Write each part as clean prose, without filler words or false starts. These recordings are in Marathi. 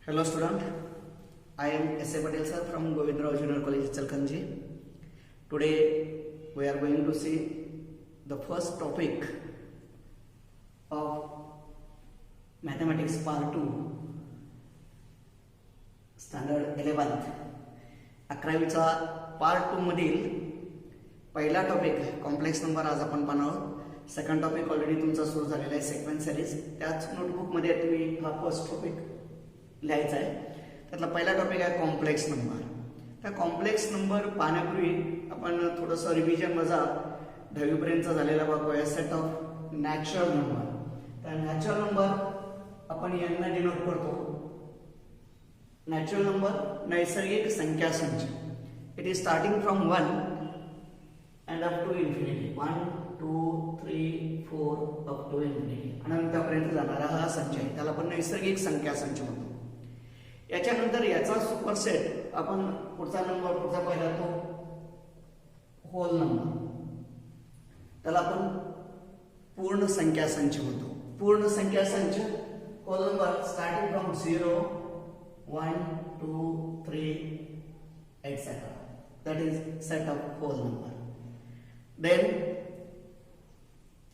Hello student, I am S.A. Patel sir from Govindrao Junior College Chalkanji. Today we are going to see the first topic of Mathematics Part 2 Standard 11th 11वीचा Part 2 मधील पहिला टॉपिक कॉम्प्लेक्स नंबर आज आपण पाहणार आहोत. सेकंड टॉपिक ऑलरेडी तुमचा सुरू झालेला आहे सिक्वेन्स सिरीज. त्याच नोटबुकमध्ये तुम्ही हा फर्स्ट टॉपिक लिहायचा आहे. त्यातला पहिला टॉपिक आहे कॉम्प्लेक्स नंबर. त्या कॉम्प्लेक्स नंबर पाहण्यापूर्वी आपण थोडंसं रिव्हिजन वजा 10वी पर्यंतचा झालेला बघूया. Set of natural number. तर नॅचरल नंबर आपण यांना डिनोट करतो. नॅचरल नंबर नैसर्गिक संख्या संच. It is starting from 1 and up to infinity. 1 2 3 4 up to infinity. अनंतापर्यंत जाणारा हा संच आहे, त्याला आपण नैसर्गिक संख्या संच म्हणतो. याच्यानंतर याचा सुपरसेट आपण पुढचा पहिला तो होल नंबर, त्याला आपण पूर्ण संख्या संच म्हणतो. पूर्ण संख्या संच hole number starting from 0 1 2 3 etc. that is set of whole number. Then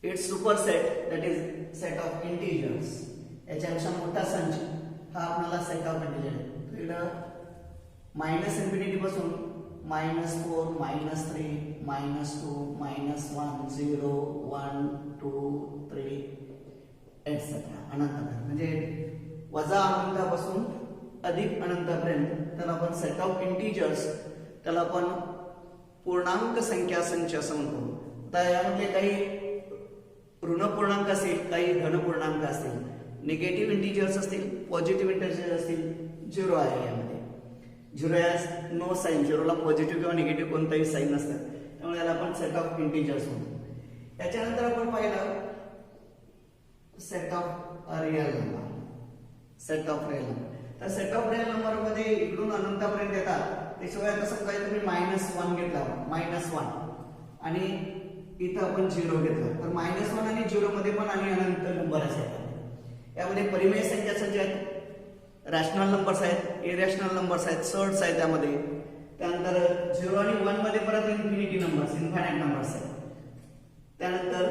its superset, that is set of integers. याच्यापेक्षा मोठा संच हा आपल्याला सेट ऑफ इंटिजर. इकडं मायनस इन्फिनिटी पासून -4 -3 -2 -1 0 1 2 3 etc. अनंतापर्यंत, म्हणजे वजा अनंतापासून अधिक अनंतापर्यंत त्याला आपण सेट ऑफ इंटिजर्स, त्याला आपण पूर्णांक संख्या संच असं म्हणतो. तर यामध्ये काही ऋण पूर्णांक असतील, काही धन पूर्णांक असतील, निगेटिव्ह इंटिजर्स असतील, पॉझिटिव्ह इंटिजर्स असतील. झिरो आहे यामध्ये. झिरो या नो साईन, झिरोला पॉझिटिव्ह किंवा निगेटिव्ह कोणताही साईन नसतं, त्यामुळे याला आपण सेट ऑफ इंटिजर्स म्हणतो. याच्यानंतर आपण पाहिलं set of real number. Set of real number. तर सेट ऑफ रिअल नंबर मध्ये इकडून अनंतापर्यंत येतात. त्याशिवाय आता समजा तुम्ही -1 घेतला, -1 आणि इथं आपण 0 घेतला, तर -1 आणि 0 मध्ये पण आणि अनंत नंबर असतात. यामध्ये परिमेय संख्या संच आहेत, रॅशनल नंबर्स आहेत, इरॅशनल नंबर्स आहेत, सर्ट्स आहेत त्यामध्ये. त्यानंतर 0 आणि 1 मध्ये परत इन्फिनिटी नंबर्स, इन्फायनाइट नंबर्स आहेत. त्यानंतर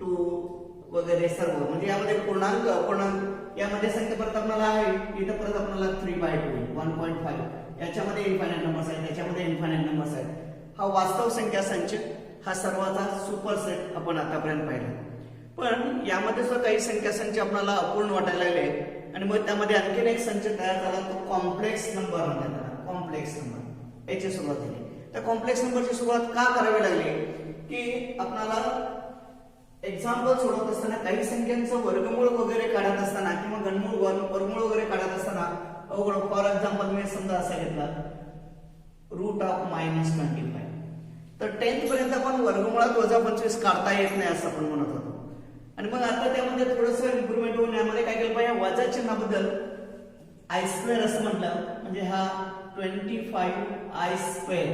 2 वगैरे सर्व, म्हणजे यामध्ये पूर्णांक अपूर्णांक यामध्ये संख्या परत आपल्याला आहे. इथं परत आपल्याला 3/2 1.5 याच्यामध्ये इन्फायनाइट नंबर्स आहेत, याच्यामध्ये इन्फायनाइट नंबर्स आहेत. हा वास्तव संख्या संच, हा सर्वांचा सुपरसेट आपण आतापर्यंत पाहिला. पण यामध्ये सुद्धा काही संख्या संच आपल्याला अपूर्ण वाटायला लागले आणि मग त्यामध्ये आणखीन एक संच तयार झाला, तो कॉम्प्लेक्स नंबर म्हणतात. कॉम्प्लेक्स नंबर याची सुरुवात झाली. त्या कॉम्प्लेक्स नंबरची सुरुवात का करावी लागली की आपल्याला एक्झाम्पल सोडवत असताना काही संख्यांचं वर्गमूळ वगैरे काढत असताना किंवा घनमूळ वर्गमूळ वगैरे काढत असताना अवघड. फॉर एक्झाम्पल मी समजा असा घेतला रूट ऑफ -25, तर 10th पर्यंत आपण वर्गमुळात -25 काढता येत नाही असं आपण म्हणत होतो. आणि मग आता त्यामध्ये थोडंसं इम्प्रुव्हमेंट होऊन यामध्ये काय केलं पाहिजे, वजा चिन्हाबद्दल I² असं म्हटलं, म्हणजे हा 25I²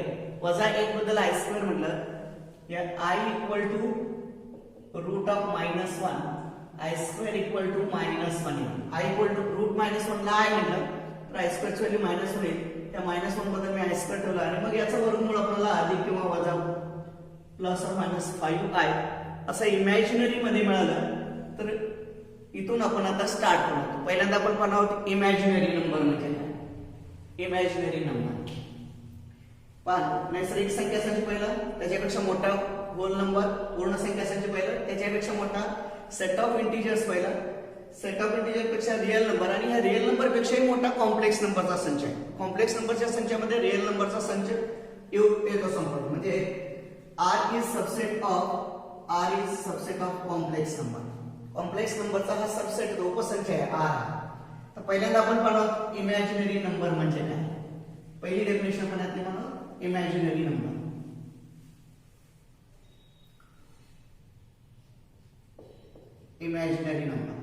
वजा 1 बद्दल I² म्हटलं. या I = root of -1, I² = -1. I = root -1 ला I म्हटलं तर I² ची व्हॅल्यू -1 होईल. त्या -1 बद्दल मी I² ठेवला आणि मग याचं वर्गमूळ आपल्याला अधिक किंवा वजा ±5I असं इमॅजिनरी मध्ये मिळालं. तर इथून आपण आता स्टार्ट करतो. पहिल्यांदा आपण पाहणार आहोत इमॅजिनरी नंबर म्हणजे काय. इमॅजिनरी नंबर पहा, नैसर्गिक संख्या संच पहिलं, त्याच्यापेक्षा मोठा होल नंबर. पूर्ण संख्या संच पहिलं, त्याच्यापेक्षा मोठा सेट ऑफ इंटिजर्स पहिला, सेट ऑफ इंटिजर पेक्षा रिअल नंबर, आणि ह्या रिअल नंबर पेक्षाही मोठा कॉम्प्लेक्स नंबरचा संच आहे. कॉम्प्लेक्स नंबरच्या संचामध्ये रिअल नंबरचा संच येतो संपूर्ण, म्हणजे R is subset of complex number. Complex नंबरचा हा सबसेट उपसंच आहे R. तर पहिल्यांदा आपण पाहू इमॅजिनरी नंबर म्हणजे काय. पहिली डेफिनेशन म्हणण्यात म्हणा imaginary number. Imaginary number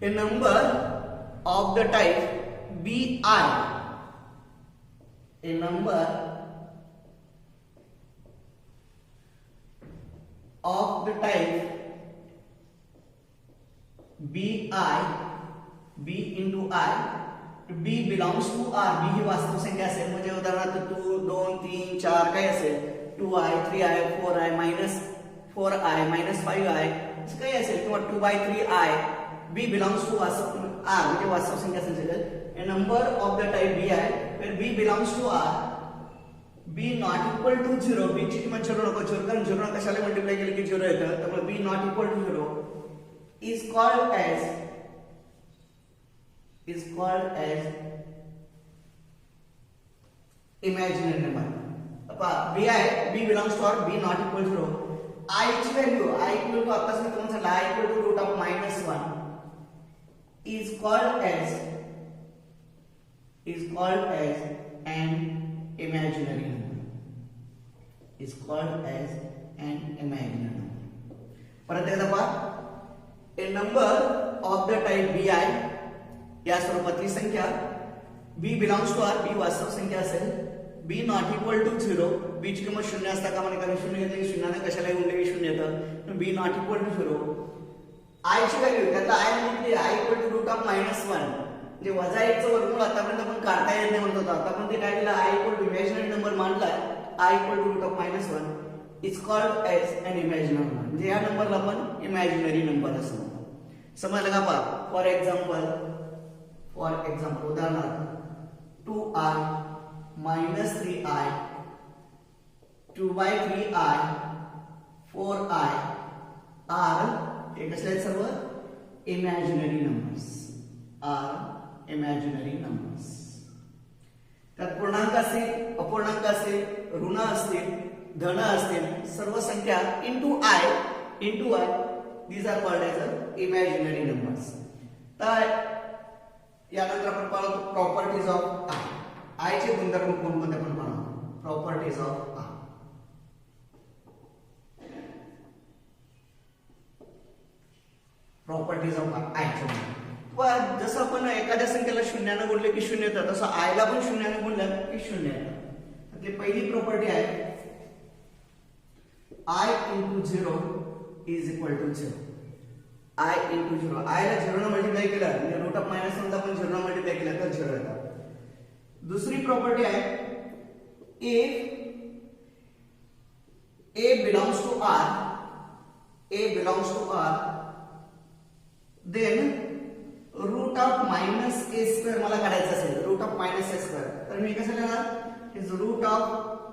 a number of the type bi, a number of the type b into I, b belongs to R, b ही वास्तव संख्या असेल, म्हणजे उदाहरणार्थ 2 2 3 4 काय असेल, 2i 3i 4i -4i -5i असं काही असेल, किंवा 2/3i, b belongs to वास्तव R म्हणजे वास्तव संख्या असेल. A number of the type bi where b belongs to R, b not equal to 0, b ची किंमत 0 नको, 0 कारण 0 ने कशाला मल्टिप्लाय केले की 0 येतं, त्यामुळे b not equal to 0 is called as imaginary number. b belongs to R, b not equal to 0. I ची व्हॅल्यू I equal to आताच मी तुम्हाला सांगितलं I equal to root of -1 is called as an imaginary number. Is called as an imaginary number. परत एकदा पहा, a number of the type bi या स्वरूपातली संख्या b belongs to R, b वास्तव संख्या असेल, b not equal to 0, b ची किंमत 0 असता कामा नये, कारण 0 येते, 0 ने कशाला गुणले की 0 येतं, b not equal to 0. I ची व्हॅल्यू त्यातला I म्हणजे I equal to root of -1, म्हणजे वजा 1 चं वर्गमूळ आतापर्यंत आपण काढता येत नाही म्हणत होतो, आता आपण ते काय केलं, I equal to imaginary number मानलाय, I equal to root of -1 is called as an imaginary number, म्हणजे या नंबरला आपण इमॅजिनरी नंबर असं म्हणतो. समजलं का पहा? फॉर एक्झाम्पल उदाहरणार्थ 2i -3i 2/3i 4i R हे कसले आहेत सर्व imaginary numbers, are imaginary numbers. त्यात पूर्णांक असतील, अपूर्णांक असतील, ऋण असतील, धन असतील, सर्व संख्या into I these are called as imaginary numbers. तर यानंतर आपण पाहतो प्रॉपर्टीज ऑफ आय चे गुणधर्म कोणकोणते आपण पाहतो. Properties of I. Properties of I जसं आपण एखाद्या संख्येला शून्यानं गुणले की 0 येतं, तसं आयला पण शून्यानं गुणलं की 0 येतं. आपली पहिली प्रॉपर्टी आहे I into 0 is equal to 0. I into 0. I ला 0 ने मल्टिप्लाय केलं म्हणजे रूट ऑफ -1 ला आपण 0 ने मल्टिप्लाय केलं तर 0 येतं. दुसरी प्रॉपर्टी आहे if A belongs to R, then root of -a² मला काढायचं असेल, रूट ऑफ -a², तर मी कसं लिहिणार इज रूट ऑफ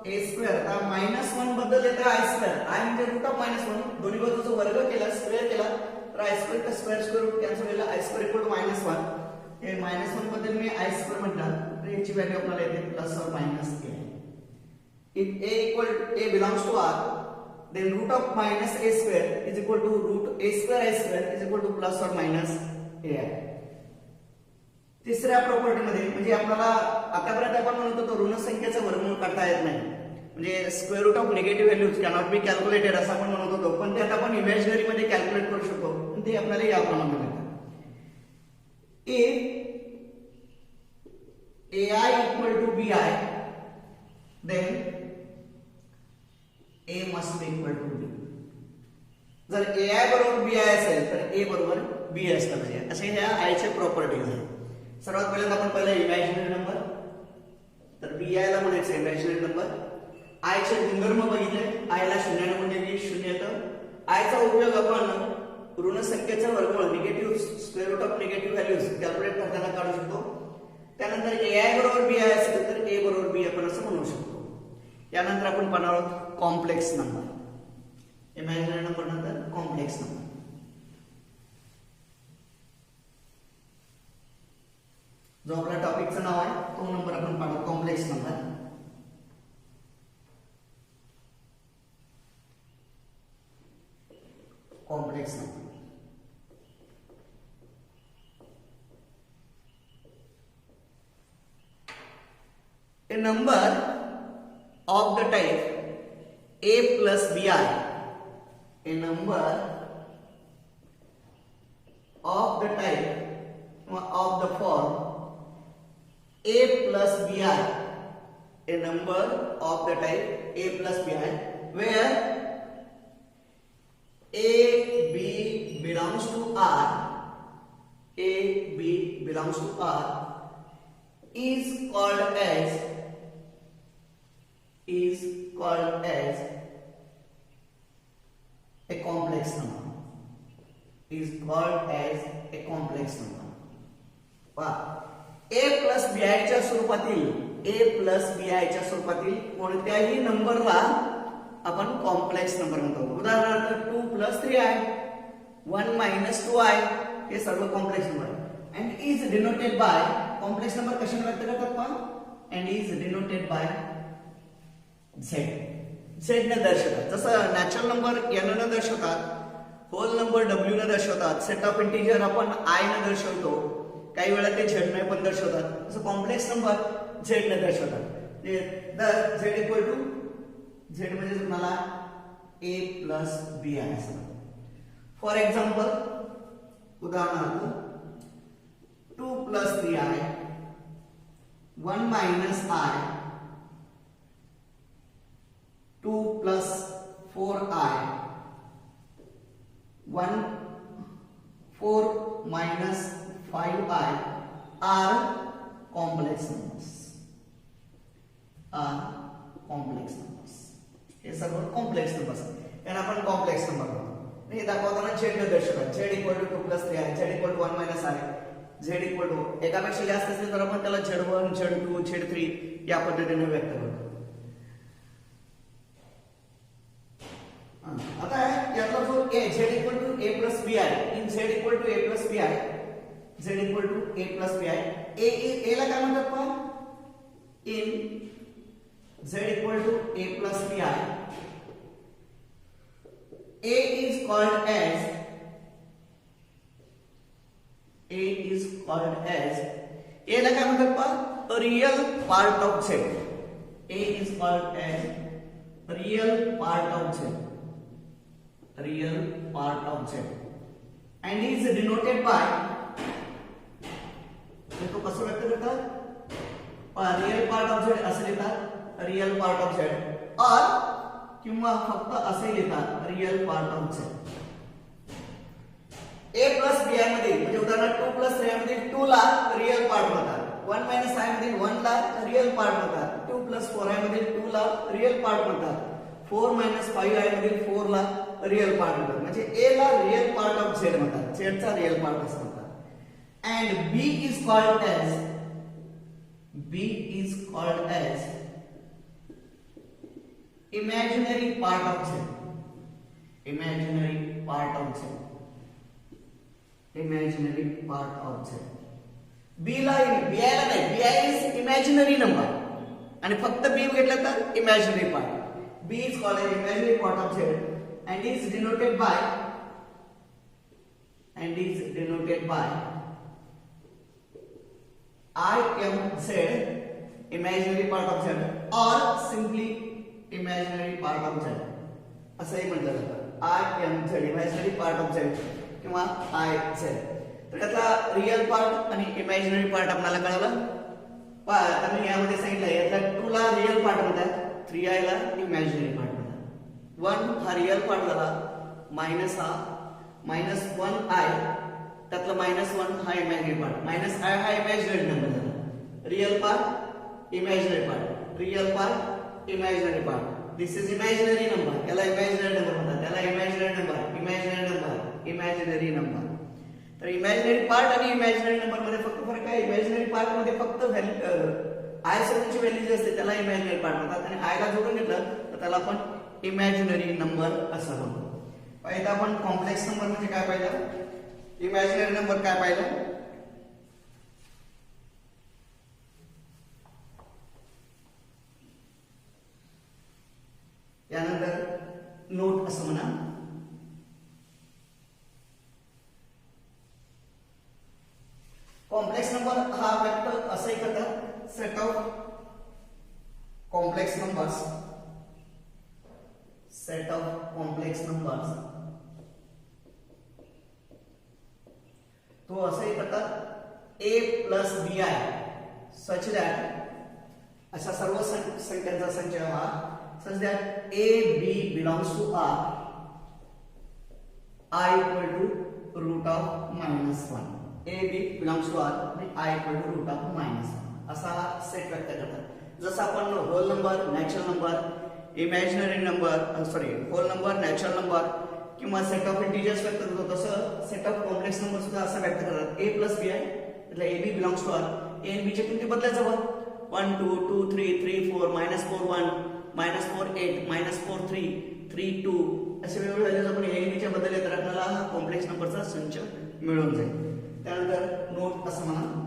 a². आता -1 बद्दल येतं i², i म्हणजे रूट ऑफ -1, दोन्ही बाजूचा वर्ग केला, स्क्वेअर केला, तर i² का स्क्वेअर रूट कॅन्सल केला, i² इक्वल टू -1. हे -1 बद्दल मी i² म्हटलं, तर याची व्हॅल्यू आपल्याला येते plus or minus a. If a belongs to R, then root of -a² is equal to root a² is equal to plus or minus a. तिसऱ्या प्रॉपर्टी मध्ये म्हणजे आपल्याला आतापर्यंत आपण म्हणत होतो ऋण संख्येचं वर्गमूळ काढता येत नाही, म्हणजे square root of negative values cannot be calculated असं आपण म्हणत होतो, पण ते आता आपण इमॅजिनरी मध्ये कॅल्क्युलेट करू शकतो, पण ते आपल्याला याप्रमाणे मिळतं. ai equal to bi, then a must be equal to b. जर ai बरोबर bi असेल तर a बरोबर b असलं पाहिजे, असे ह्या i चे प्रॉपर्टीज आहेत. सर्वात पहिल्यांदा इमॅजिनरी नंबर, तर bi ला म्हणायचं इमॅजिनरी नंबर. i चे गुणधर्म बघितले, i ला 0 ने गुणले की 0 येतं. i चा उपयोग आपण ऋण संख्येचं वर्गमूळ negative square root of negative values calculate करताना काढू शकतो. त्यानंतर ai बरोबर bi असेल तर a बरोबर b आपण असं म्हणू शकतो. यानंतर आपण पाहणार आहोत कॉम्प्लेक्स नंबर. इमॅजिनरी नंबर नंतर कॉम्प्लेक्स नंबर. जो आपल्या टॉपिकचं नाव आहे तो नंबर आपण पाहतो complex number. Complex number a number of the type a plus bi, a number of the type of the form a plus bi, a number of the type a plus bi where A B belongs to R, A B belongs to R is called as a complex number. Is called as a complex number. पहा A प्लस बी आय च्या स्वरूपातील कोणत्याही नंबरला आपण कॉम्प्लेक्स नंबर म्हणतो. उदाहरणार्थ 2 + 3i, 1 - 2i हे सर्व complex number and is denoted by. Complex number कशाने व्यक्त करतात पहा, and is denoted by z. z ने दर्शवतात. जसं नॅचरल नंबर n ने दर्शवतात, होल नंबर w ने दर्शवतात, सेट ऑफ इंटिजर आपण i ने दर्शवतो, काही वेळा ते z ने पण दर्शवतात. तसं कॉम्प्लेक्स नंबर z ने दर्शवतात. z म्हणजे तुम्हाला a प्लस b आहे असं. फॉर एक्झाम्पल उदाहरणार्थ 2 + 3i, 1 - i, 2 + 4i, 4 - 5i are complex numbers. हे सर्व कॉम्प्लेक्स नंबर्स आहेत. यांना आपण कॉम्प्लेक्स नंबर म्हणतो. हे दाखवताना z ने दर्शवतात. z = 2 + 3i, z = 1 - i, z एकापेक्षा जास्त असेल तर आपण त्याला z1, z2, z3 या पद्धतीने व्यक्त करतो. आता यातला जो a z = a + b आहे. इन z = a + b आहे. z = a + b आहे. a ला काय म्हणतात पण इन z = a + b आहे. a is called as a ला काय म्हणतात पहा, real part of z. a is called as real part of z, and is denoted by. तो कसं व्यक्त करतात, रियल पार्ट ऑफ z असे लिहितात, रियल पार्ट ऑफ z, और किंवा फक्त असे लिहितात real part of z. a + b मध्ये म्हणजे उदाहरणार्थ 2 + 3 मध्ये 2 ला रियल पार्ट म्हणतात, 1 - i मध्ये 1 ला रियल पार्ट म्हणतात, 2 + 4i मध्ये 2 ला रियल पार्ट म्हणतात, 4 - 5i मध्ये 4 ला रियल पार्ट म्हणतात. म्हणजे a ला रियल पार्ट ऑफ z म्हणतात, z चा रियल पार्ट असं म्हणतात. And b is called as imaginary part of z. b ला bi ला नाही, bi is imaginary number आणि फक्त b घेतलं तर imaginary part. b is called as imaginary part of z and is denoted by IMZ, imaginary part of z, or simply imaginary part of z असंही म्हटलं जातं. IMZ, imaginary part of z किंवा IZ. तर यातला रियल पार्ट आणि इमॅजिनरी पार्ट आपल्याला कळलं. आता मी यामध्ये सांगितलं यातला 2 ला रियल पार्ट म्हणतात, 3i ला इमॅजिनरी पार्ट म्हणतात. 1 हा रियल पार्ट झाला, मायनस हा -1i, त्यातला -1 हा इमॅजिनरी पार्ट, -i हा इमॅजिनरी नंबर झाला. Real part, imaginary part, real part, imaginary part. This is imaginary number, याला इमॅजिनरी नंबर म्हणतात, त्याला इमॅजिनरी नंबर, इमॅजिनरी नंबर. तर इमॅजिनरी पार्ट आणि इमॅजिनरी नंबर मध्ये फक्त फरक आहे. इमॅजिनरी पार्ट मध्ये फक्त आय सोबतची व्हॅल्यू जी असते त्याला इमॅजिनरी पार्ट म्हणतात, आणि आय ला जोडून घेतलं तर त्याला आपण इमॅजिनरी नंबर असं म्हणतो. पहिला आपण कॉम्प्लेक्स नंबर म्हणजे काय पाहिलं, इमॅजिनरी नंबर काय पाहिलं. यानंतर नोट असं म्हणा. कॉम्प्लेक्स नंबर हा व्यक्त असंही करतात, सेट ऑफ कॉम्प्लेक्स नंबर्स, तो असंही करतात a + bi such that अशा सर्व संख्यांचा संच हा such that a b belongs to r, I equal to root of -1. A B belongs to R आणि I equal to root of -1 असा सेट व्यक्त करतात. जसं आपण whole number, natural number, imaginary number, whole number, natural number किंवा सेट ऑफ इंटिजर्स व्यक्त करतो तसं सेट ऑफ कॉम्प्लेक्स नंबर सुद्धा असं व्यक्त करतात. A प्लस बी आहे એટલે A B belongs to R. A आणि बी च्या किमती बदलायच्या बघ. 1 2 2 3 3 4 -4 1 -4 8 -4 3 3 2 असे वेगवेगळे व्हॅल्यूज आपण ए आणि बी च्या बदलले तर आपल्याला हा कॉम्प्लेक्स नंबरचा संच मिळून जाईल. त्यानंतर नोट असं म्हणा.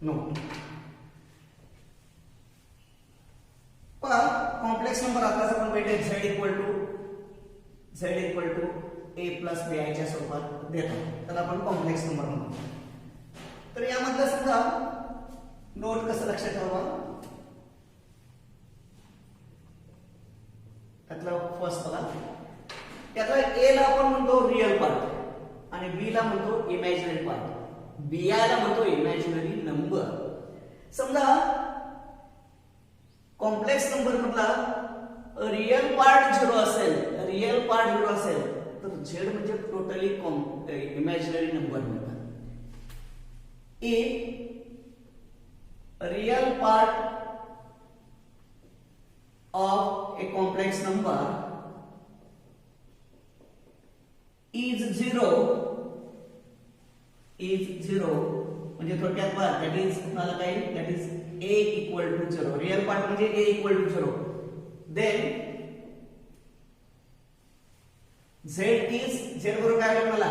नोट पहा कॉम्प्लेक्स नंबर आताच आपण भेटेल z equal to a plus B I च्या स्वरूपात देतो तर आपण कॉम्प्लेक्स नंबर म्हणतो. तर यामधलं सुद्धा नोट कसं लक्षात ठेवा. त्यातलं फर्स्ट बघा. त्यातला ए ला आपण म्हणतो रिअल पार्ट आणि बी ला म्हणतो इमॅजिनरी पार्ट. बी आय ला म्हणतो इमॅजिनरी नंबर. समजा कॉम्प्लेक्स नंबर मधला रिअल पार्ट 0 असेल तर z म्हणजे टोटली इमॅजिनरी नंबर म्हणतात. If real part of a complex number is 0 म्हणजे थोडक्यात पहा दॅट इज मला काय that is a equal to 0. Real part म्हणजे a equal to 0. Then z बरोबर काय आलं मला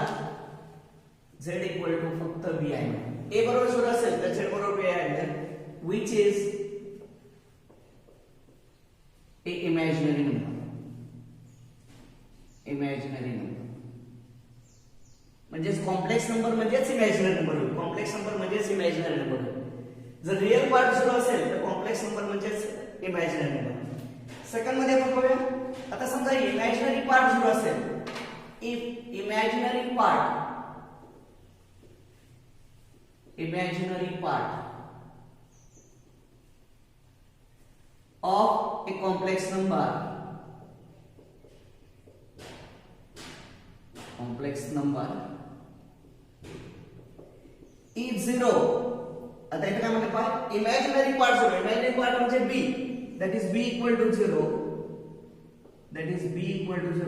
z इक्वल टू फक्त b आहे. a बरोबर 0 असेल तर z बरोबर b आहे which is a imaginary number. म्हणजेच कॉम्प्लेक्स नंबर म्हणजेच इमॅजिनरी नंबर होईल. कॉम्प्लेक्स नंबर म्हणजेच इमॅजिनरी नंबर होईल. जर रिअल पार्ट 0 असेल तर कॉम्प्लेक्स नंबर म्हणजेच इमॅजिनरी नंबर. सेकंड मध्ये आपण बघूया. आता समजा इमॅजिनरी पार्ट 0 असेल. If imaginary part of a complex number is 0. आता इथे काय म्हणते पहा इमॅजिनरी पार्ट 0. इमॅजिनरी पार्ट म्हणजे b that is b equal to 0.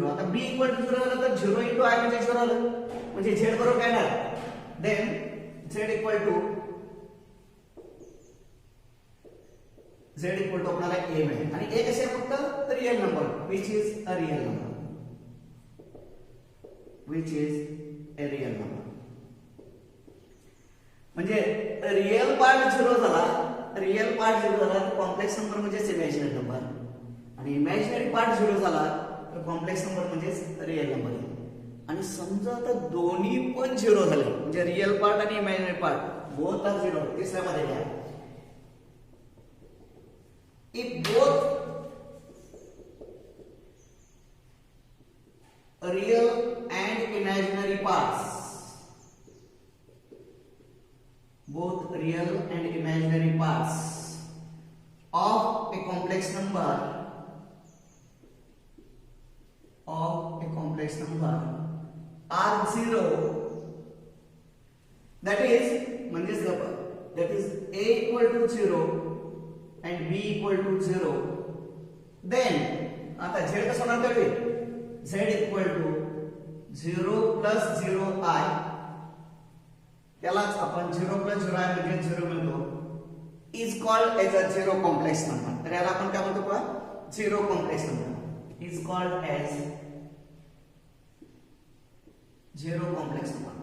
आता b इक्वल टू 0 झालं तर 0 into i म्हणजे 0 आलं म्हणजे z बरोबर काय येणार. देन z इक्वल टू आपल्याला a मिळेल आणि a कसे फक्त real number which is a real number. म्हणजे रिअल पार्ट 0 झाला तर कॉम्प्लेक्स नंबर म्हणजेच इमॅजिनरी नंबर आणि इमॅजिनरी पार्ट 0 झाला तर कॉम्प्लेक्स नंबर म्हणजेच रिअल नंबर. आणि समजा आता दोन्ही पण 0 झाले म्हणजे रिअल पार्ट आणि इमॅजिनरी पार्ट बोथ आर 0. तिसऱ्या मध्ये घ्या. If both real and imaginary parts of a complex number are 0, that is a equal to 0 and b equal to 0, then आता z कसं होणार त्यावेळी z equal to 0 plus 0i त्यालाच आपण 0 plus 0i म्हणजे 0 म्हणतो is called as a zero complex number. तर याला आपण काय म्हणतो पहा zero complex number is called as zero complex number.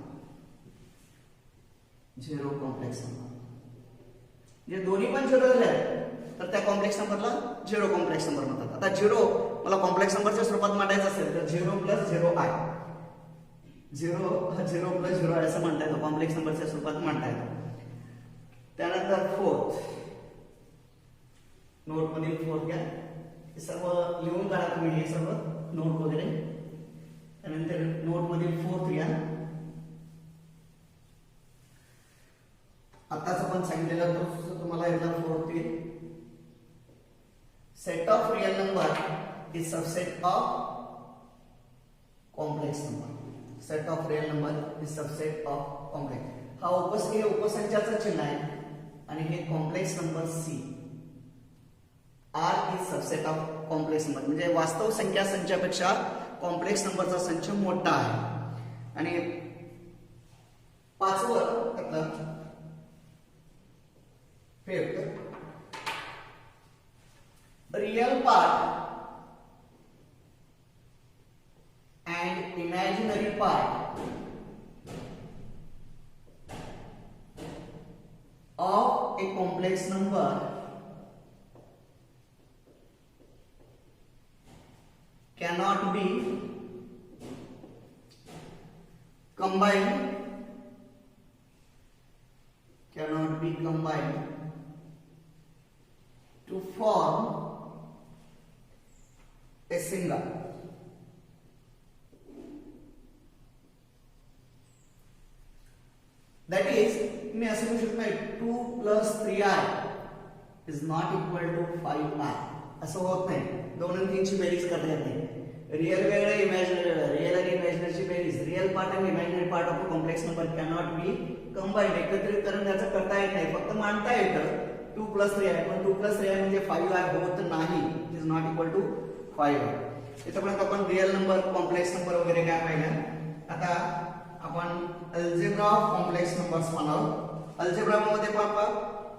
जे दोन्ही पण 0 झाले तर त्या कॉम्प्लेक्स नंबरला झिरो कॉम्प्लेक्स नंबर म्हणतात. आता झिरो मला कॉम्प्लेक्स नंबरच्या स्वरूपात मांडायचं असेल तर 0 plus 0i 0 plus 0i असं म्हणता येतं कॉम्प्लेक्स नंबरच्या स्वरूपात मांडता येतं. त्यानंतर फोर्थ नोट मधील फोर्थ घ्या. हे सर्व लिहून काढा तुम्ही हे सर्व नोट वगैरे. त्यानंतर नोट मधील फोर्थ घ्या. आताच आपण सांगितलेलं तुम्हाला यातला फोर्थ येईल. set of real number is subset of complex number. Set of real number is subset of complex. हा हे उपसंचाचं चिन्ह आहे आणि हे complex number C. R is subset of complex number, म्हणजे वास्तव संख्या संचापेक्षा कॉम्प्लेक्स नंबरचा संच मोठा आहे. आणि पाचवं त्यातलं fifth, real part and imaginary part of a complex number cannot be combined to form a single. That is, मी असं म्हणू शकतो 2 + 3i is not equal to 5i. असं होत नाही. 2 आणि 3 ची बेरीज करता येत नाही. रिअल वेगळं, इमॅजिनरी वेगळं. रिअल आणि इमॅजिनरीची बेरीज, रिअल पार्ट आणि imaginary part of a complex number cannot be combined. एकत्रित करून त्याचं करता येत नाही, फक्त मांडता येतं 2 + 3i. पण 2 + 3i म्हणजे 5i होत नाही. It is not equal to 5i. इथपर्यंत आपण रिअल नंबर, कॉम्प्लेक्स नंबर वगैरे काय पाहिलं. आता आपण अल्जेब्रा ऑफ कॉम्प्लेक्स नंबर्स पाहणार. अल्जेब्रा मध्ये पापा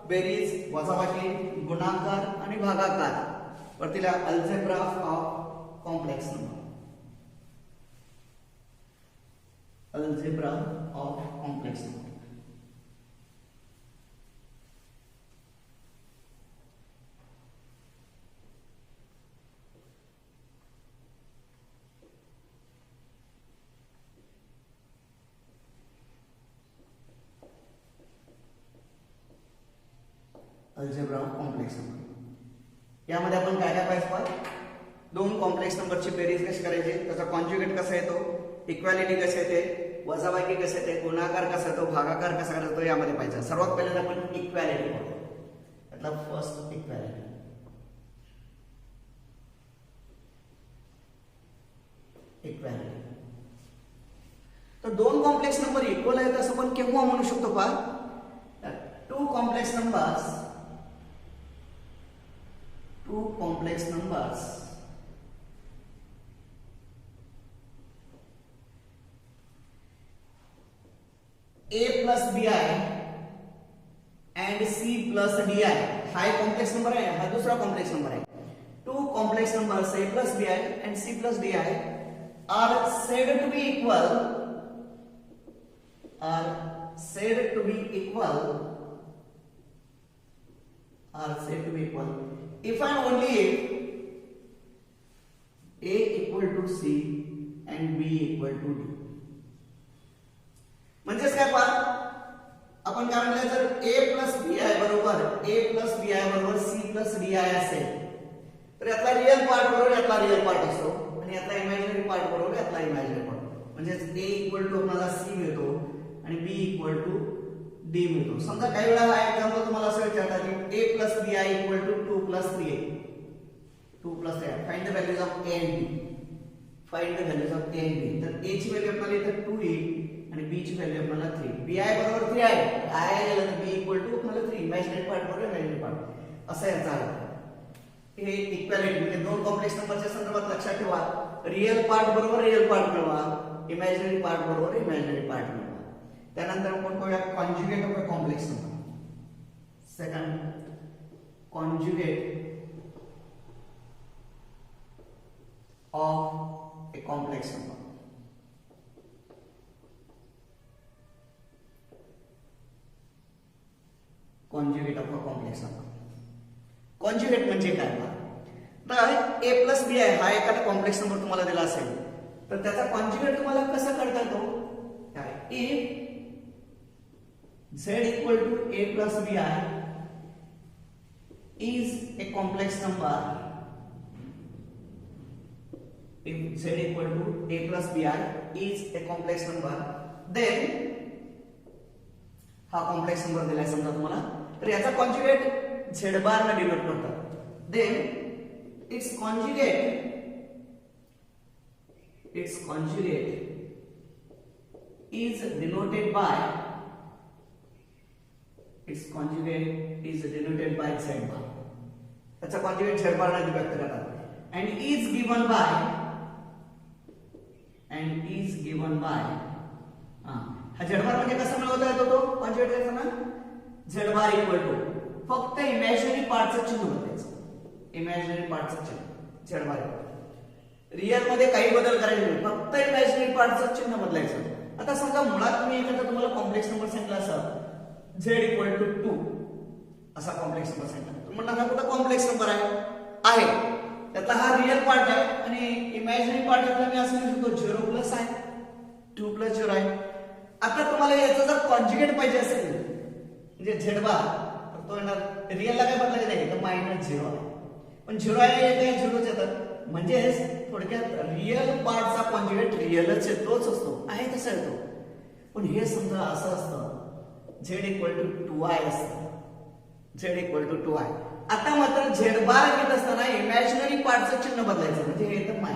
बेरीज, वजाबाकी, गुणाकार आणि भागाकार. वरतीला algebra of complex number. Algebra of complex number. Algebra of complex number. यामध्ये आपण काय काय पाहिजे. 2 कॉम्प्लेक्स नंबरची बेरीज कशी करायची, त्याचा कॉन्जुगेट कसा येतो, इक्वॅलिटी कशी येते, वजाबाकी कशी येते, गुणाकार कसा येतो, भागाकार कसा येतो, यामध्ये पाहिजे. सर्वात पहिल्यांदा आपण इक्वॅलिटी बघू. त्यातला फर्स्ट इक्वॅलिटी. तर 2 कॉम्प्लेक्स नंबर इक्वल आहेत असं पण केव्हा म्हणू शकतो पहा. 2 complex numbers a plus bi and c plus di. हा एक कॉम्प्लेक्स नंबर आहे, हा दुसरा कॉम्प्लेक्स नंबर आहे. 2 complex numbers a plus bi and c plus di are said to be equal if and only if a equal to c and b equal to d. म्हणजेच काय पहा, आपण काय म्हणलं, जर a plus bi बरोबर c plus di असेल तर यातला रिअल पार्ट बरोबर यातला रिअल पार्ट असतो आणि यातला इमॅजिनरी पार्ट बरोबर यातला इमॅजिनरी पार्ट. म्हणजे a इक्वल टू आपल्याला c मिळतो आणि b इक्वल टू d मिळतो. समजा काही वेळा हा एक्झाम्पल तुम्हाला असं विचारतात की a plus bi equal to 2 plus 3a. 2 plus 3a. Find the values of a and b. Find the values of a and b. तर a ची व्हॅल्यू आपल्याला इथे 2 येईल आणि b ची व्हॅल्यू आपल्याला 3. bi बरोबर 3 आहे. i गेलं तर b इक्वल टू आपल्याला 3. इमॅजिनरी पार्ट बरोबर इमॅजिनरी पार्ट. असं याचा अर्थ. हे इक्वॅलिटी म्हणजे 2 कॉम्प्लेक्स नंबरच्या संदर्भात लक्षात ठेवा. रिअल पार्ट बरोबर रिअल पार्ट मिळवा, इमॅजिनरी पार्ट बरोबर इमॅजिनरी पार्ट मिळवा. त्यानंतर आपण पाहूया conjugate of a complex number. Second, conjugate of a complex number. Conjugate of a complex number. Conjugate म्हणजे काय तर a plus b हा एखादा कॉम्प्लेक्स नंबर तुम्हाला दिला असेल तर त्याचा कॉन्जुगेट तुम्हाला कसा करता येतो. if z equal to a plus bi is a complex number, if z equal to a plus bi is a complex number, then हा कॉम्प्लेक्स नंबर दिलाय समजा तुम्हाला, तर याचा कॉन्जुगेट z बार ने डिनोट करतात. then its conjugate is denoted by z bar. त्याचा कॉन्जुगेट z बार ने व्यक्त करतात and is given by हा z बार म्हणजे कसा मिळवता येतो तो कॉन्जुगेट करताना z बार इक्वल टू फक्त इमॅजिनरी पार्टचं चिन्ह बदलायचं z बार रिअल मध्ये काही बदल करायचे नाही फक्त इमॅजिनरी पार्टचं चिन्ह बदलायचं. आता समजा मुळात मी एखादा तुम्हाला कॉम्प्लेक्स नंबर सांगितला असा z इक्वल टू 2 असा कॉम्प्लेक्स नंबर सांगितला तर म्हणणार हा कुठला कॉम्प्लेक्स नंबर आहे त्यातला हा रिअल पार्ट आहे आणि इमॅजिनरी पार्ट यातला मी असं लिहितो 0 प्लस आहे 2 प्लस 0 आहे. आता तुम्हाला याचा जर कॉन्जुगेट पाहिजे असेल म्हणजे z बार तर तो येणार रिअलला काय बदलायचं नाही तर -0 आहे पण 0 आहे काय 0च येतात म्हणजे थोडक्यात रिअल पार्टचा कॉन्जुगेट रिअलच येतोच असतो आहे तसा येतो. पण हे समजा असं असतं z इक्वल टू 2i असतं z इक्वल टू 2i. आता मात्र z बार घेत असताना इमॅजिनरी पार्टचं चिन्ह बदलायचं म्हणजे हे येतं -2i.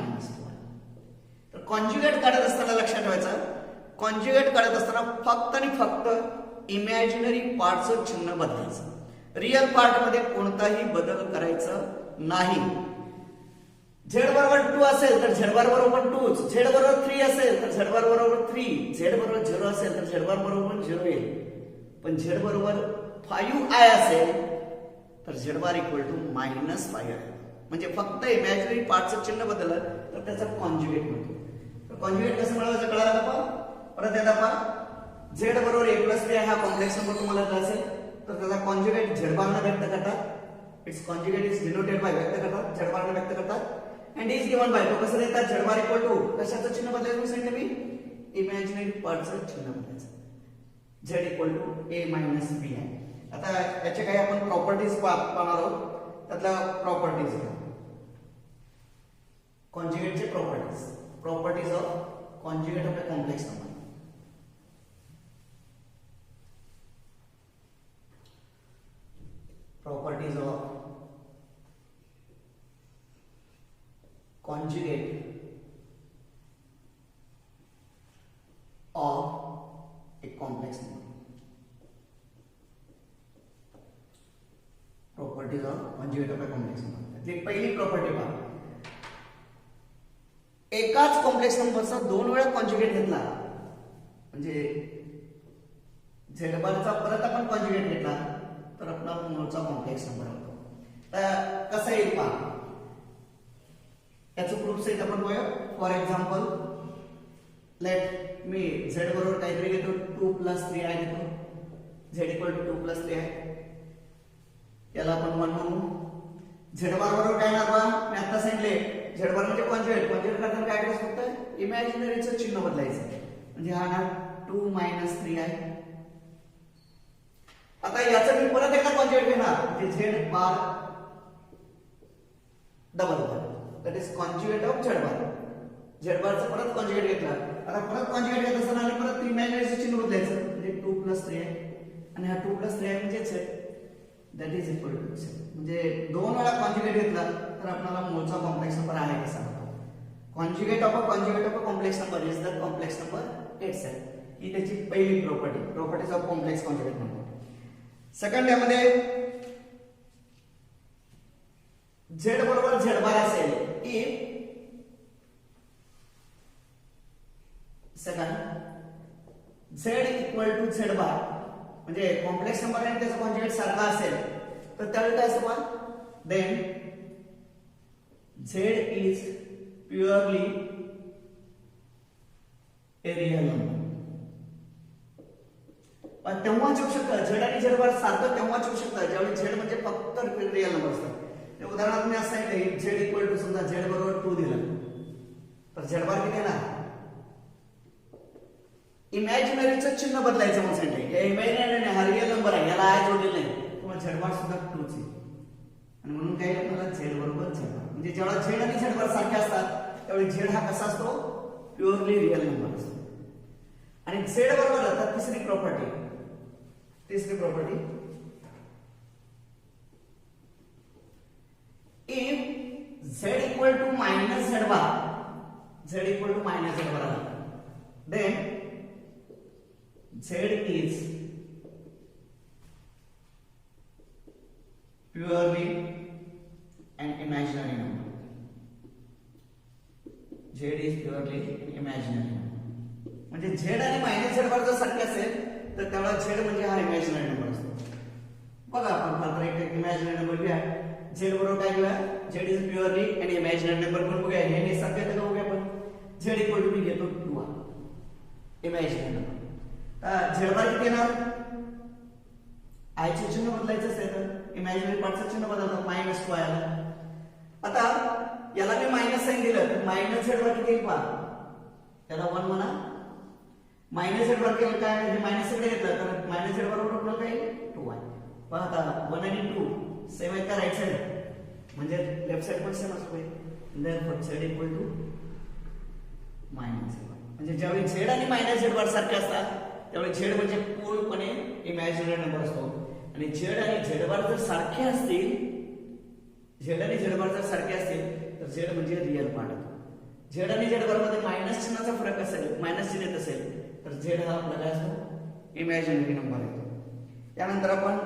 तर कॉन्जुगेट काढत असताना लक्षात ठेवायचं कॉन्जुगेट काढत असताना फक्त आणि फक्त इमॅजिनरी पार्टचं चिन्ह बदलायचं रिअल पार्ट मध्ये कोणताही बदल करायचा नाही. z बरोबर 2 असेल तर z बार बरोबर 2 z बरोबर 3 असेल तर z बार बरोबर 3 z बरोबर 0 असेल तर z बार बरोबर 0 येईल. पण z बरोबर 5i असेल तर z बार इक्वल टू -5 आहे म्हणजे फक्त इमॅजिनरी पार्टचं चिन्ह बदललं तर त्याचा कॉन्जुगेट मिळतो. तर कॉन्जुगेट कसं मिळवायचं कळालं का परत एकदा पहा z बरोबर a + b हा कॉम्प्लेक्स नंबर तुम्हाला असेल तर त्याचा कॉन्जुगेट z बार ने व्यक्त करतात it's conjugate is denoted by व्यक्त करतात z बार ने व्यक्त करतात and is given by तो कसं देतात z बार इक्वल टू कशाचं चिन्ह बदलायचं मी सांगितलं मी इमॅजिनरी पार्टचं चिन्ह बदलायचं z equal to a - b आहे. आता याचे काही आपण प्रॉपर्टीज पाहणार आहोत त्यातल्या प्रॉपर्टीज कॉन्जुगेटचे properties of conjugate of a complex number. Properties of conjugate of a complex number. Properties of conjugate of a complex number. त्यातली पहिली प्रॉपर्टी पहा एकाच कॉम्प्लेक्स नंबरचा 2 वेळा कॉन्जुगेट घेतला म्हणजे z बारचा परत आपण कॉन्जुगेट घेतला तर आपला मूळचा कॉम्प्लेक्स नंबर होतो. तर कसं येईल पहा याचं प्रूफ सहित आपण बघूया. For example let me z बरोबर काहीतरी घेतो 2 + 3i घेतो z इक्वल टू 2 + 3i याला आपण 1 म्हणू. z बार बरोबर काय ना मी आता सांगितले z बार म्हणजे कॉन्जुगेट करताना काय करायचं फक्त इमॅजिनरीचं चिन्ह बदलायचं म्हणजे हा ना 2 - 3i. आता याचं मी परत एकदा कॉन्जुगेट घेणार म्हणजे z bar double that is conjugate of z bar. z बारचा परत कॉन्जुगेट घेतला आता परत कॉन्जुगेट घेत असताना आणि परत इमॅजिनरीचं चिन्ह बदलायचं म्हणजे 2 + 3 आहे आणि हा 2 + 3 आहे म्हणजे z that is equal to z म्हणजे 2 वेळा कॉन्जुगेट घेतला तर आपल्याला मूळचा कॉम्प्लेक्स नंबर आहे कसा होतो. Conjugate of a complex number is the complex number itself. ही त्याची पहिली properties of complex conjugate number. Second यामध्ये z बरोबर z बार असेल if सेकंड z equal to z bar म्हणजे कॉम्प्लेक्स नंबर आहे त्याचा कॉन्जुगेट सारखा असेल तर त्यावेळी काय असतं then z is purely a real number. पण तेव्हाच येऊ शकतं z आणि z बार सारखं तेव्हाच येऊ शकतं ज्यावेळी z म्हणजे फक्त रिअल नंबर असतात. उदाहरणार्थ मी असं सांगितलं z इक्वल टू समजा z बरोबर 2 दिलं तर z बार किती येणार इमॅजिनरीचं चिन्ह बदलायचं म्हणून सांगितलं. हे इमॅजिनरी नाही हा रिअल नंबर आहे याला आय जोडलेलं नाही तुम्हाला z बार सुद्धा 2 च आणि म्हणून काय आपल्याला z बरोबर z बार म्हणजे जेव्हा z आणि z बार सारखे असतात त्यावेळी z हा कसा असतो प्युअरली रिअल नंबर असतो. आणि z बरोबर आता तिसरी property if z Z bar Z equal to minus Z bar आला. Then Z is purely an imaginary number. Z is purely imaginary number. म्हणजे z आणि मायनस z बार जर सारखे असेल तर त्यावेळेला z म्हणजे हा इमॅजिनरी नंबर असतो. बघा आपण फार एक इमॅजिनरी नंबर घ्या. z बरोबर काय घेऊया? z is purely an imaginary number पण बघूया. हे सारखे तर बघूया आपण. z इक्वल टू मी घेतो 2 इमॅजिनरी नंबर. z बार किती येणार? i चे चिन्ह बदलायचं असेल तर इमॅजिनरी पार्टचं चिन्ह बदलतो -2 आला. आता याला मी मायनस साइन दिलं तर मायनस झेड बार किती येईल पहा. त्याला 1 म्हणा. मायनस झेड बार केलं काय म्हणजे मायनस इकडे घेतलं तर मायनस झेड बार बरोबर काय 2 आहे. पहा आता 1 आणि 2 सेम आहेत का राईट साइड म्हणजे लेफ्ट साइड पण सेम असतो. Therefore Z equal to minus Z bar. म्हणजे ज्यावेळी झेड आणि मायनस झेड बार सारखे असतात त्यावेळी झेड म्हणजे पूर्णपणे इमॅजिनरी नंबर असतो. आणि झेड आणि झेड बार जर सारखे असतील झेड आणि झेड बार जर सारखे असतील तर झेड म्हणजे रिअल पार्ट होतो. झेड आणि झेड बार मध्ये मायनस चिन्हाचा फरक असेल मायनस चिन्ह येत असेल तर झेड हा आपला काय असतो इमॅजिनरी नंबर येतो. त्यानंतर आपण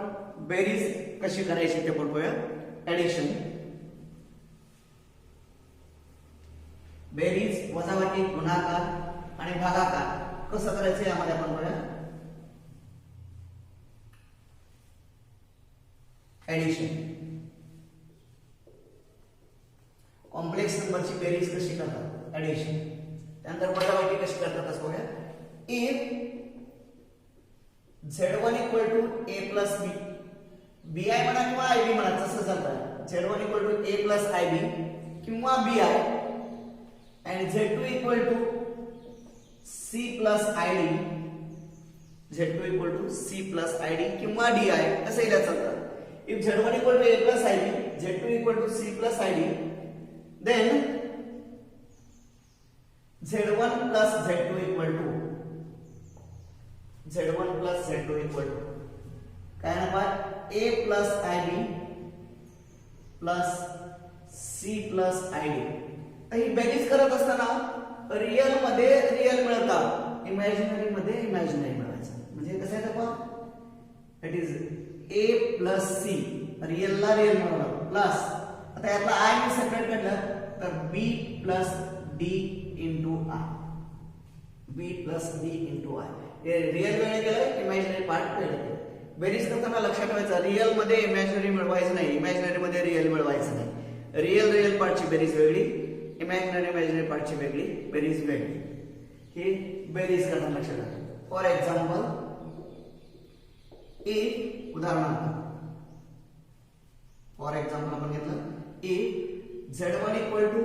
बेरीज कशी करायची ते बघूया. ऍडिशन बेरीज वजाबाकी गुणाकार आणि भागाकार कसं करायचं यामध्ये आपण बघूया. ऍडिशन कॉम्प्लेक्स नंबरची बेरीज कशी करतात ऍडिशन. त्यानंतर वजाबाकी कशी करतात असं बघूया. इफ z1 equal to a plus b bi म्हणा किंवा ib म्हणा तसं चालतं. z1 equal to a plus ib किंवा bi and z2 equal to c plus id z2 equal to c plus id किंवा di असं इला चालतं. if z1 equal to a plus ib z2 equal to c plus id then z1 plus z2 equal to z1 plus z2 equal to काय ना a plus ib plus c plus id. तर ही बेरीज करत असताना रिअल मध्ये रिअल मिळतात इमॅजिनरी मध्ये इमॅजिनरी मिळवायचं. म्हणजे कसं आहे आपण it is a plus c real ला रिअल मिळवणार प्लस आता यातला i मी सेपरेट काढलं तर b plus d into i b plus d into i. हे रिअल वेळे केलं इमॅजिनरी पार्ट केलं. बेरीज करताना लक्षात ठेवायचं रिअल मध्ये इमॅजिनरी मिळवायचं नाही इमॅजिनरी मध्ये रिअल मिळवायचं नाही. रिअल पार्टची बेरीज वेगळी इमॅजिनरी पार्टची वेगळी बेरीज वेगळी. ही बेरीज करताना लक्षात ठेवा. फॉर एक्झाम्पल ए उदाहरणार्थ फॉर एक्झाम्पल आपण घेतलं ए z1 equal to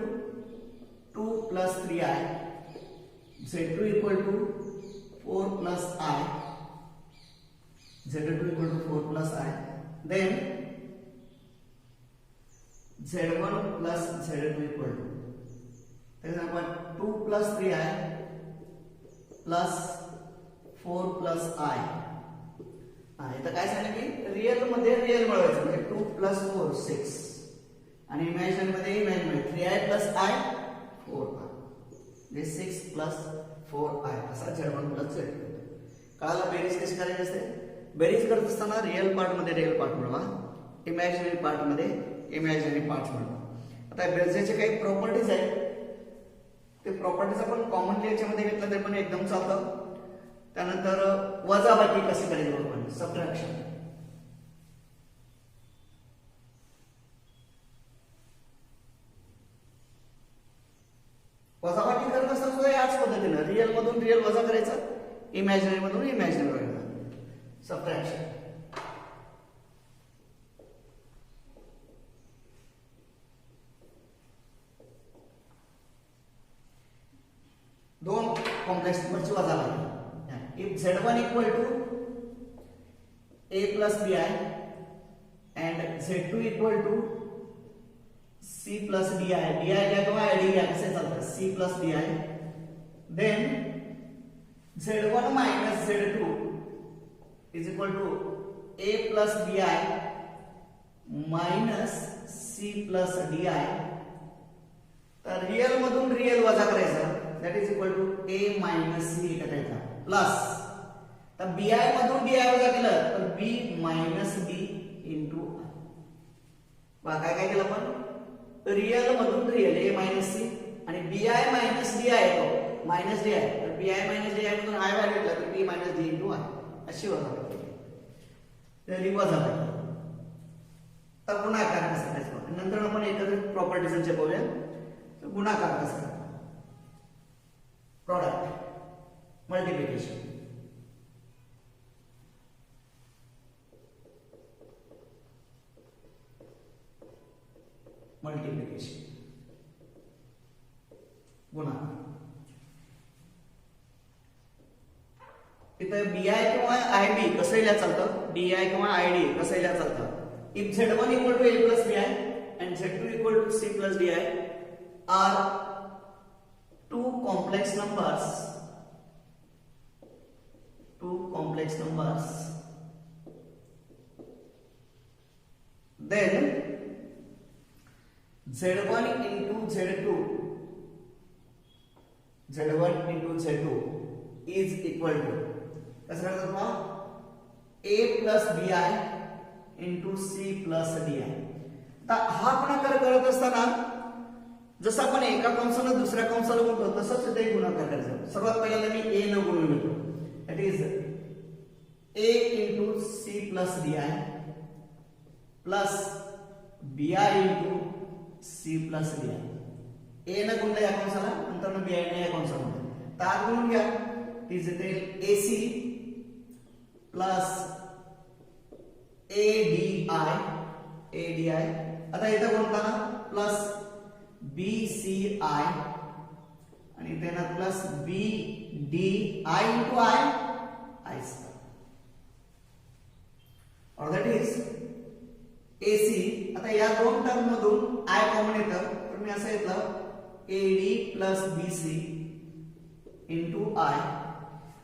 2 plus 3i z2 equal to 4 plus i z2 equal to 4 plus i then z1 plus z2 equal to for example 2 plus 3i plus 4 plus i. इथं काय सांगितलं की रिअल मध्ये रिअल मिळवायचं म्हणजे 2 plus 4 6 आणि इमॅजिनरी मध्ये imaginary 3i plus i 4i म्हणजे 6 plus 4i असा z1 plus z2. कळाला बेरीज कशी करायची असते. बेरीज करत असताना रिअल पार्ट मध्ये रिअल पार्ट मिळवा इमॅजिनरी पार्ट मध्ये इमॅजिनरी पार्ट मिळवा. आता बेरीजचे काही प्रॉपर्टीज आहेत ते प्रॉपर्टीज आपण कॉमनली याच्यामध्ये घेतलं तरी पण एकदम चालतं. त्यानंतर वजाबाकी कशी करायची बरोबर सबट्रॅक्शन. वजाबाकी करत असताना सुद्धा याच पद्धतीने रिअल मधून रिअल वजा करायचं इमॅजिनरी मधून इमॅजिनरी वजा सबट्रॅक्शन. दोन कॉम्प्लेक्स नंबरची वजाबाकी. If z1 equal to a plus bi and z2 equal to c plus di घ्या किंवा id घ्या कसे चालतं c plus di then z1 minus z2 is equal to a plus bi minus c plus di. तर रिअल मधून रिअल वजा करायचं, that is equal to a minus c टाकायचा प्लस, तर bi मधून di वजा केलं तर b मायनस b इंटू काय काय केलं आपण, रिअल मधून रिअल a मायनस c आणि bi मायनस di येतो मायनस di, तर bi मायनस di मधून i व्हॅल्यू घेतला तर b minus d into i अशी वजा केली, तर वजा केली. तर गुणाकार कसा करायचा, नंतर आपण एकत्रित प्रॉपर्टीजचे बघूया. तर गुणाकार कसा करायचा, प्रॉडक्ट मल्टिप्लिकेशन, मल्टिप्लिकेशन गुणाकार. इथं bi किंवा ib कसं लिहिलं चालतं, di किंवा id कसं लिहिलं चालतं. If z1 equal to a plus bi and z2 equal to c plus di are two complex numbers, then z1 into z2 is equal to कसं करायचं पहा, a plus bi into c plus di. आता हा गुणाकार करत असताना जसं आपण एका कंसानं दुसऱ्या कंसाला गुणतो तसंच इथे गुणाकार करायचा. सर्वात पहिल्यांदा मी a न गुणून घेतो, that is a into c plus di plus bi into c plus di. a न गुणलं या कंसाला, नंतर bi ने या कंसामध्ये, तर आत गुणून घ्या, इज इथे ac प्लस ADI आता इथं कोणता प्लस BCI आणि इथे ना plus BDI into I square, or that is AC. आता या दोन टर्म मधून I कॉमन येतं, तर मी असं घेतलं AD plus BC into I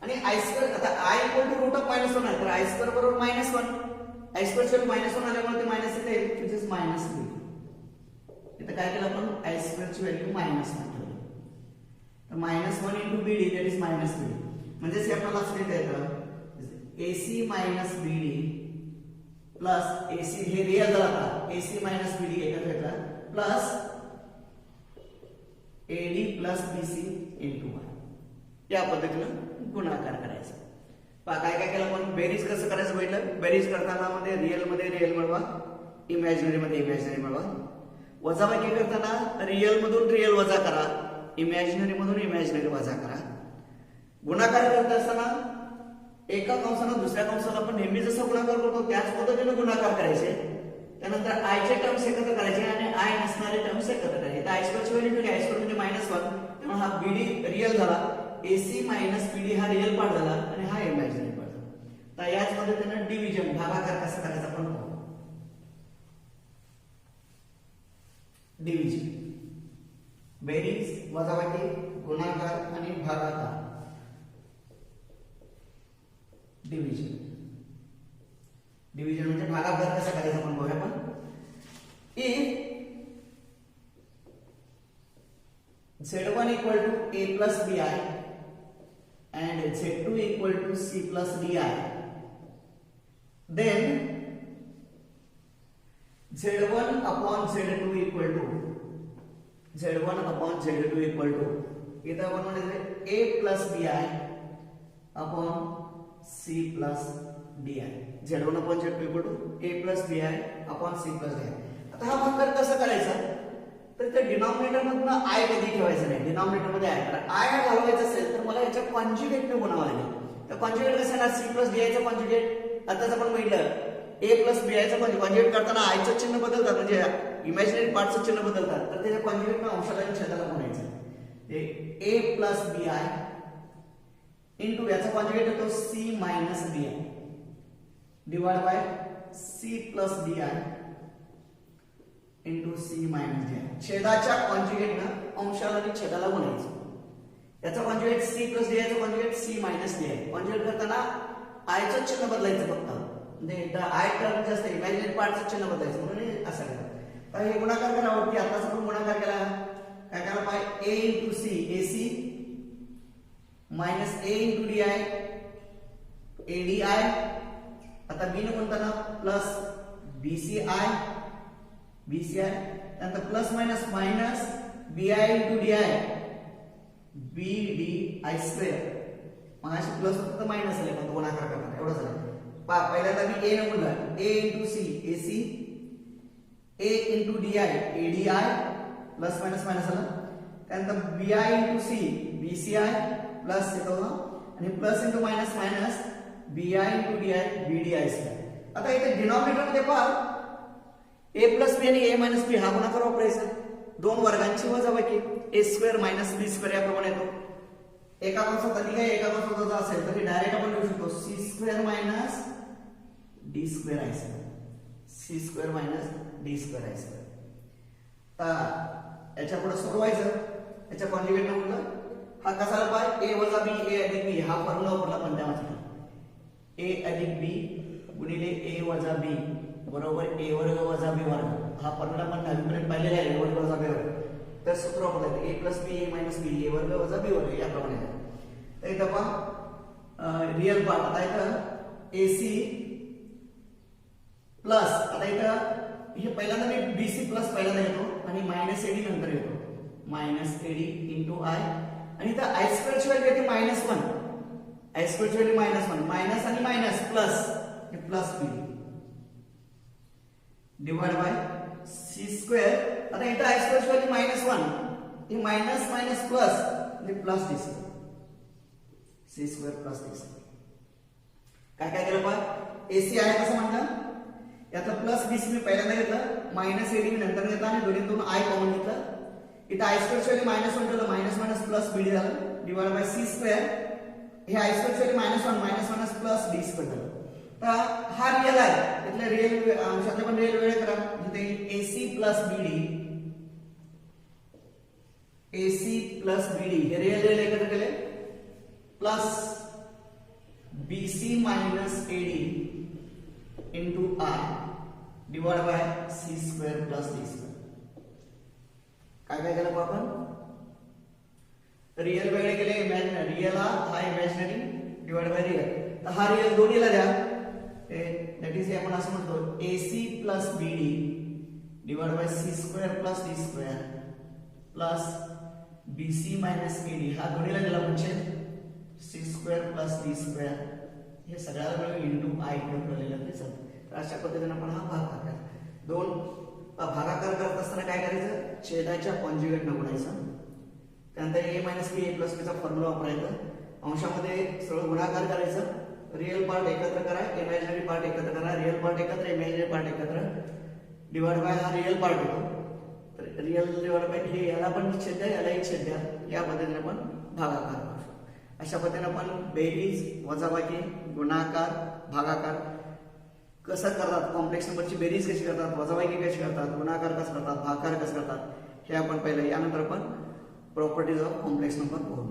आणि I स्क्वेअर. आता I equal to root of minus 1 आहे, तर I स्क्वेअर बरोबर मायनस 1, I स्क्वेअर चे मायनस 1 आल्यामुळे ते मायनस येते, which is मायनस 3. इथं काय केलं आपण, I स्क्वेअर ची व्हॅल्यू मायनस 1 ठेवली, तर minus 1 into BD that is minus 3. म्हणजे हे आपल्याला असं लिहिता येतं AC minus BD plus AC हे रिअल झाला आता, AC मायनस BD एकत्र घेतला plus AD plus BC into 1. या पद्धतीने गुणाकार करायचा. पहा काय काय केलं आपण, बेरीज कसं करायचं बघितलं. बेरीज करताना मध्ये रिअल मिळवा, इमॅजिनरी मध्ये इमॅजिनरी मिळवा. वजाबाकी करताना रिअल मधून रिअल वजा करा, इमॅजिनरी मधून इमॅजिनरी वजा करा. गुणाकार करत असताना एका कंसानं दुसऱ्या कंसाला आपण नेहमी जसं गुणाकार करतो त्याच पद्धतीने गुणाकार करायचे. त्यानंतर आय चे टर्म्स एकत्र करायचे आणि आय नसणारे टर्म्स एकत्र करायचे. आय स्क्वेअर ची व्हॅल्यू आय स्क्वेअर म्हणजे -1, त्यामुळे हा बीडी रिअल झाला, AC मायनस BD हा रिअल पार्ट झाला आणि हा इमॅजिनरी पार्ट झाला. तर याच पद्धतीने डिव्हिजन भागाकार कसा करायचा आपण पाहू. डिव्हिजन, बेरीज, वजाबाकी, गुणाकार आणि भागाकार. डिव्हिजन म्हणजे भागाकार कसा करायचा आपण बघूया. आपण if z1 equal to a plus bi and z2 equal to c plus di, then z1 upon z2 equal to इथं आपण म्हणायचं a plus bi upon c plus di. z1 upon z2 equal to a plus bi upon c plus di. आता हा भागाकार कसा करायचा, तर त्या डिनॉमिनेटर मधून आय कधी ठेवायचं नाही. डिनॉमिनेटर मध्ये आय, तर आय घालवायचं असेल तर मला याच्या कॉन्जुगेटने गुणावं लागेल. तर कॉन्जुगेट कसं ना, सी प्लस डी चा कॉन्जुगेट आताच आपण म्हटलं ए प्लस बी चा कॉन्जुगेट करताना आयचं चिन्ह बदलतात, म्हणजे इमॅजिनरी पार्टचं चिन्ह बदलतात, तर त्याच्या कॉन्जुगेटने अंशाला आणि छेदाला गुणायचं. ते A plus B I into याचा कॉन्जुगेट येतो C minus B I divide by C plus D I into C minus D I. छेदाच्या कॉन्जुगेटनं अंशाला आणि छेदाला गुणायचं. याचा कॉन्जुगेट सी प्लस डी आयचा conjugate C minus D I. Conjugate करताना आयचं चिन्ह बदलायचं फक्त, म्हणजे आय टर्म जास्त इमॅजिनरी पार्टचं चिन्ह बदलायचं, म्हणून असं करा. तर हे गुणाकार करावरती आताच आपण गुणाकार केला, काय करायला पाहिजे A into C AC minus A into D I ADI. आता बी न कोणता ना प्लस बीसीआय बीसीआय त्यानंतर plus minus minus BI into DI BDI square. मग अशी प्लस होतं तर मायनस आले पण गुणाकार करणार एवढं झालं. पहिल्यांदा मी ए न बोलला A into C AC A into DI ADI plus minus minus आलं. त्यानंतर BI into C BCI plus येतो आणि plus into minus minus BI into DI BDI square. आता इथे डिनॉमिनेटर मध्ये पहा ए प्लस बी आणि ए मायनस बी हा गुणाकार वापरायचा. दोन वर्गांची वजाबाकी ए स्क्वेअर मायनस बी स्क्वेअर याप्रमाणे येतो. एका कंसात अधिक आहे एका कंसात वजा असेल तर डायरेक्ट आपण लिहू शकतो C square minus D square I square C square minus D square I square. तर याच्या पुढे सोडवायचं याच्या कॉन्जुगेट न बोललं हा कसा आला पाय ए वजा बी ए अधिक बी हा फॉर्म्युला वापरला पण त्यामध्ये ए अधिक बी गुणिले ए वजा बी बरोबर ए वर्ग वजा बी वर्ग. हा फॉर्म्युला पण दहावीपर्यंत पाहिलेला आहे ए वर्ग वजा बी वर्ग. तर सूत्र वापरतात ए प्लस बी ए मायनस बी ए वर्ग वजा बी वर्ग याप्रमाणे. तर इथं पहा रिअल पार्ट आता इथं एसी प्लस आता इथं हे पहिल्यांदा मी बीसी प्लस पहिल्यांदा येतो आणि मायनस एडी नंतर येतो मायनस एडी इंटू आय आणि इथं आय स्क्वेअरची व्हॅल्यू येते -1 आय स्क्वेअरची व्हॅल्यू -1 मायनस आणि मायनस प्लस हे plus B divide by C square. आता इथं आय स्क्वेअरची व्हॅल्यू -1 हे मायनस मायनस प्लस म्हणजे plus D square C square plus D square. काय काय केलं पहा एसी आहे कसं म्हणलं यातलं प्लस बीसी मी पहिल्यांदा घेतलं मायनस एडी मी नंतर घेतला आणि दोन्हीतून आय कॉमन घेतलं. इथं आय स्क्वेअरची व्हॅल्यू -1 ठेवलं मायनस मायनस प्लस बी झालं डिवाइड बाय सी स्क्वेअर. हे आय स्क्वेअरची value -1 minus minus plus D square झालं. तर हा रिअल आहे इथले रिअल अंशातले पण रिअल वेळ करा जिथे AC plus BD AC plus BD हे रिअल रिअल एकत्र केले plus BC minus AD into I divide by C square plus D square. काय काय केलं आपण रिअल वेगळे केले इमॅजिनरी रिअल हा इमॅजिनरी डिवाइड बाय रिअल. तर हा रिअल दोन्हीला द्या दॅट इज आपण असं म्हणतो AC plus BD divide by C square plus D square plus BC minus AD हा दोन्हीला दिला म्हणजे C square plus D square हे सगळ्याला मिळून इंटू आय ठेवलेलं ते चालतं. तर अशा पद्धतीने आपण हा भागाकार करायचा. दोन भागाकार करत असताना काय करायचं छेदाच्या कॉन्जुगेट न गुणायचं. त्यानंतर ए मायनस बी ए प्लस बीचा फॉर्म्युला वापरायचा. अंशामध्ये सरळ गुणाकार करायचं. रिअल पार्ट एकत्र करा इमॅजिनरी पार्ट एकत्र करा रिअल पार्ट एकत्र इमॅजिनरी पार्ट एकत्र डिवाइड बाय हा रिअल पार्ट होतो. तर रिअल डिवाइड बाय हे याला पण छेद द्या याला एक छेद द्या या पद्धतीने आपण भागाकार करू शकतो. अशा पद्धतीने आपण बेरीज वजाबाकी गुणाकार भागाकार कसं करतात कॉम्प्लेक्स नंबरची बेरीज कशी करतात वजाबाकी कशी करतात गुणाकार कसं करतात भागाकार कसं करतात हे आपण पाहिलं. यानंतर आपण प्रॉपर्टीज ऑफ कॉम्प्लेक्स नंबर पाहू.